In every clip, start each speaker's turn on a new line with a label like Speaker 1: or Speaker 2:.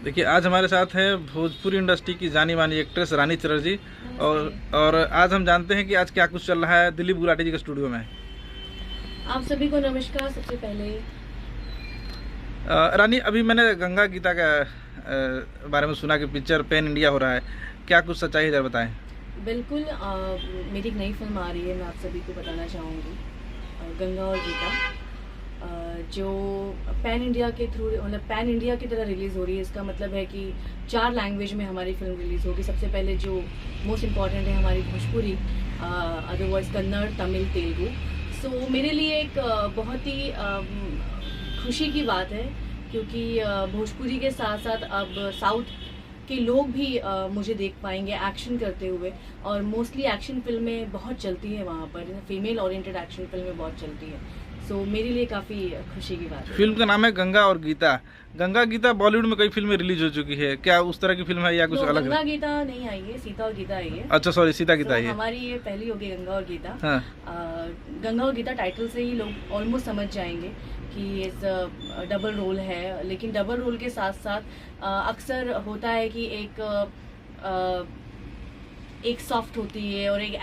Speaker 1: देखिए, आज हमारे साथ है भोजपुरी इंडस्ट्री की जानी मानी एक्ट्रेस रानी चटर्जी। और आज हम जानते हैं कि आज क्या कुछ चल रहा है दिलीप गुलाटी जी के स्टूडियो में।
Speaker 2: आप सभी को नमस्कार। सबसे पहले
Speaker 1: रानी, अभी मैंने गंगा गीता का बारे में सुना कि पिक्चर पैन इंडिया हो रहा है, क्या कुछ सच्चाई है, जरा बताएं।
Speaker 2: बिल्कुल मेरी एक नई फिल्म आ रही है, मैं आप सभी को बताना चाहूँगी गंगा और गीता, जो पैन इंडिया के थ्रू, मतलब पैन इंडिया की तरह रिलीज़ हो रही है। इसका मतलब है कि 4 लैंग्वेज में हमारी फिल्म रिलीज़ होगी। सबसे पहले जो मोस्ट इम्पॉर्टेंट है हमारी भोजपुरी, अदरवाइज कन्नड़, तमिल, तेलुगु। सो मेरे लिए एक बहुत ही खुशी की बात है, क्योंकि भोजपुरी के साथ साथ अब साउथ के लोग भी मुझे देख पाएंगे एक्शन करते हुए। और मोस्टली एक्शन फिल्में बहुत चलती हैं वहाँ पर, फीमेल ओरिएंटेड एक्शन फिल्में बहुत चलती हैं। सो मेरे लिए काफ़ी खुशी की बात है।
Speaker 1: फिल्म का नाम है गंगा और गीता। गंगा गीता बॉलीवुड में कई फिल्में रिलीज हो चुकी है, क्या उस तरह की फिल्म है या कुछ अलग
Speaker 2: गंगा
Speaker 1: है?
Speaker 2: गीता नहीं आई है, सीता और गीता आई है।
Speaker 1: अच्छा, सॉरी, सीता गीता है।
Speaker 2: हमारी ये पहली होगी गंगा और गीता।
Speaker 1: हाँ।
Speaker 2: गंगा और गीता टाइटल से ही लोग ऑलमोस्ट समझ जाएंगे कि इस डबल रोल है। लेकिन डबल रोल के साथ साथ अक्सर होता है कि एक सॉफ्ट होती है और एक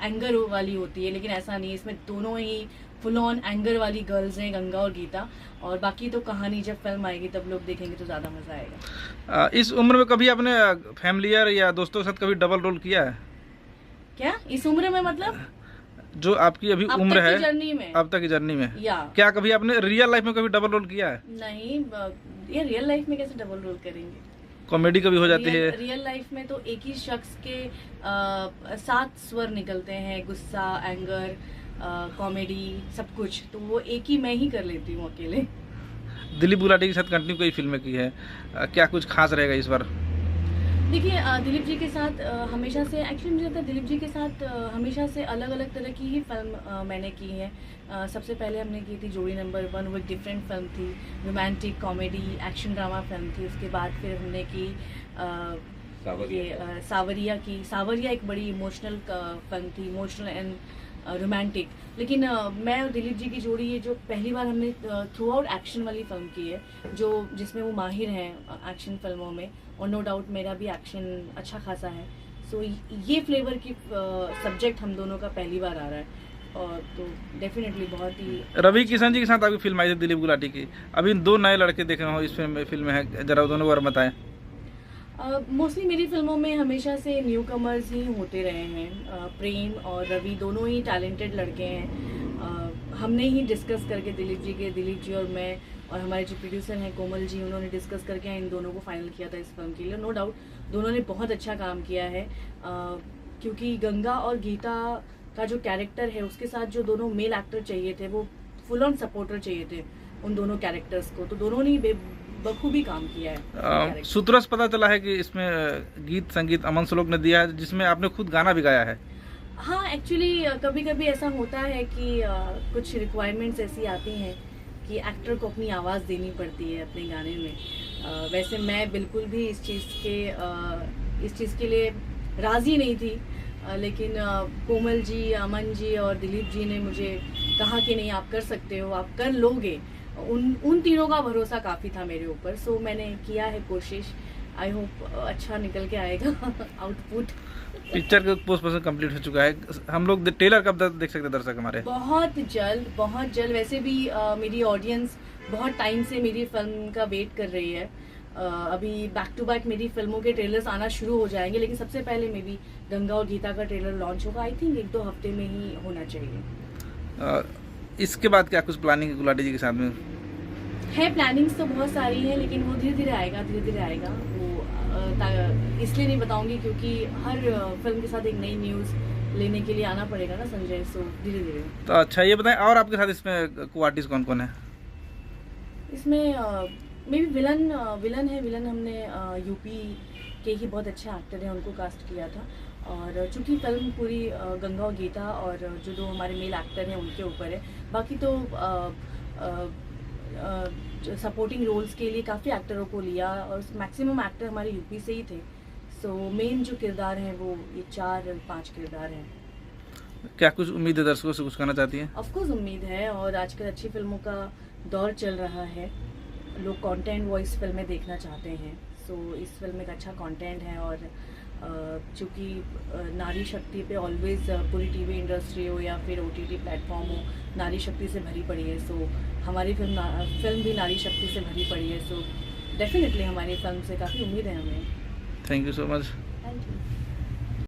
Speaker 2: एंगर वाली होती है, लेकिन ऐसा नहीं। इसमें दोनों ही फुल ऑन एंगर वाली गर्ल्स हैं, गंगा और गीता। और बाकी तो कहानी जब फिल्म आएगी तब लोग देखेंगे तो ज़्यादा मज़ा आएगा।
Speaker 1: इस उम्र में कभी आपने फैमिलियर या दोस्तों के साथ कभी डबल रोल किया है?
Speaker 2: क्या इस उम्र में, मतलब
Speaker 1: जो आपकी अभी उम्र है,
Speaker 2: जर्नी में,
Speaker 1: अब तक की जर्नी में,
Speaker 2: या
Speaker 1: क्या कभी आपने रियल लाइफ में कभी डबल रोल किया है?
Speaker 2: नहीं, ये रियल लाइफ में कैसे डबल रोल करेंगे?
Speaker 1: कॉमेडी कभी हो जाती है?
Speaker 2: रियल लाइफ में तो एक ही शख्स के 7 स्वर निकलते हैं, गुस्सा, एंगर, कॉमेडी, सब कुछ। तो वो एक ही मैं ही कर लेती हूँ अकेले।
Speaker 1: दिलीप गुलाटी के साथ कंटिन्यू कई फिल्में की है, क्या कुछ खास रहेगा इस बार?
Speaker 2: देखिए, दिलीप जी के साथ हमेशा से, एक्चुअली मुझे लगता है दिलीप जी के साथ हमेशा से अलग अलग तरह की ही फिल्म मैंने की है। सबसे पहले हमने की थी जोड़ी नंबर 1, वो एक डिफरेंट फिल्म थी, romantic comedy action drama film थी। उसके बाद फिर हमने की सावरिया की। सावरिया एक बड़ी इमोशनल फिल्म थी, इमोशनल एंड रोमांटिक। लेकिन मैं और दिलीप जी की जोड़ी, ये जो पहली बार हमने थ्रू आउट एक्शन वाली फिल्म की है, जिसमें वो माहिर हैं एक्शन फिल्मों में, और नो डाउट मेरा भी एक्शन अच्छा खासा है। सो ये फ्लेवर की सब्जेक्ट हम दोनों का पहली बार आ रहा है, और तो डेफिनेटली बहुत ही।
Speaker 1: रवि किशन जी के साथ आपकी फिल्म आई थी दिलीप गुलाटी की, अभी 2 नए लड़के देखे हो इस फिल्म में है, जरा दोनों बार बताएं।
Speaker 2: मोस्टली मेरी फिल्मों में हमेशा से न्यू कमर्स ही होते रहे हैं। प्रेम और रवि दोनों ही टैलेंटेड लड़के हैं। हमने ही डिस्कस करके, दिलीप जी और मैं, और हमारे जो प्रोड्यूसर हैं कोमल जी, उन्होंने डिस्कस करके इन दोनों को फाइनल किया था इस फिल्म के लिए। नो डाउट दोनों ने बहुत अच्छा काम किया है, क्योंकि गंगा और गीता का जो कैरेक्टर है, उसके साथ जो दोनों मेल एक्टर चाहिए थे, वो फुल ऑन सपोर्टर चाहिए थे उन दोनों कैरेक्टर्स को। तो दोनों ने बखूबी काम किया है।
Speaker 1: सूत्रों से पता चला है कि इसमें गीत संगीत अमन श्लोक ने दिया है, जिसमें आपने खुद गाना भी गाया है।
Speaker 2: हाँ, एक्चुअली कभी कभी ऐसा होता है कि कुछ रिक्वायरमेंट्स ऐसी आती हैं कि एक्टर को अपनी आवाज़ देनी पड़ती है अपने गाने में। वैसे मैं बिल्कुल भी इस चीज़ के लिए राज़ी नहीं थी, लेकिन कोमल जी, अमन जी और दिलीप जी ने मुझे कहा कि नहीं, आप कर सकते हो, आप कर लोगे। उन तीनों का भरोसा काफ़ी था मेरे ऊपर। सो मैंने किया है कोशिश। आई होप अच्छा निकल के आएगा आउटपुट।
Speaker 1: पिक्चर का पोस्ट प्रोडक्शन कंप्लीट हो चुका है, हम लोग ट्रेलर कब तक देख सकते हैं दर्शक हमारे?
Speaker 2: बहुत जल्द, बहुत जल्द। वैसे भी मेरी ऑडियंस बहुत टाइम से मेरी फिल्म का वेट कर रही है। अभी बैक टू बैक मेरी फिल्मों के ट्रेलर्स आना शुरू हो जाएंगे, लेकिन सबसे पहले मे बी गंगा और गीता का ट्रेलर लॉन्च होगा। आई थिंक 1-2 हफ्ते में ही होना चाहिए।
Speaker 1: इसके बाद क्या कुछ प्लानिंग है गुलाटी जी के साथ में?
Speaker 2: है, प्लानिंग्स तो बहुत सारी हैं, लेकिन वो धीरे धीरे आएगा वो। इसलिए नहीं बताऊंगी क्योंकि हर फिल्म के साथ एक नई न्यूज़ लेने के लिए आना पड़ेगा ना संजय। सो धीरे धीरे।
Speaker 1: तो अच्छा, ये बताएं, और आपके साथ इसमें को आर्टिस्ट कौन कौन है?
Speaker 2: इसमें मे बी विलन है। विलन हमने यूपी के ही बहुत अच्छे एक्टर हैं, उनको कास्ट किया था। और चूंकि फिल्म पूरी गंगा और गीता और जो 2 हमारे मेल एक्टर हैं उनके ऊपर है, बाकी तो सपोर्टिंग रोल्स के लिए काफ़ी एक्टरों को लिया, और मैक्सिमम एक्टर हमारे यूपी से ही थे। सो मेन जो किरदार हैं वो ये 4-5 किरदार हैं।
Speaker 1: क्या कुछ उम्मीद है दर्शकों से, कुछ कहना चाहती हैं?
Speaker 2: ऑफकोर्स उम्मीद है, और आजकल अच्छी फिल्मों का दौर चल रहा है। लोग कंटेंट वाइज फिल्में देखना चाहते हैं। सो इस फिल्म में एक अच्छा कंटेंट है और चूँकि नारी शक्ति पे ऑलवेज पूरी टीवी इंडस्ट्री हो या फिर OTT प्लेटफॉर्म हो, नारी शक्ति से भरी पड़ी है। सो हमारी फिल्म भी नारी शक्ति से भरी पड़ी है। सो डेफिनेटली हमारी फिल्म से काफ़ी उम्मीद है हमें।
Speaker 1: Thank you so much.
Speaker 2: Thank you.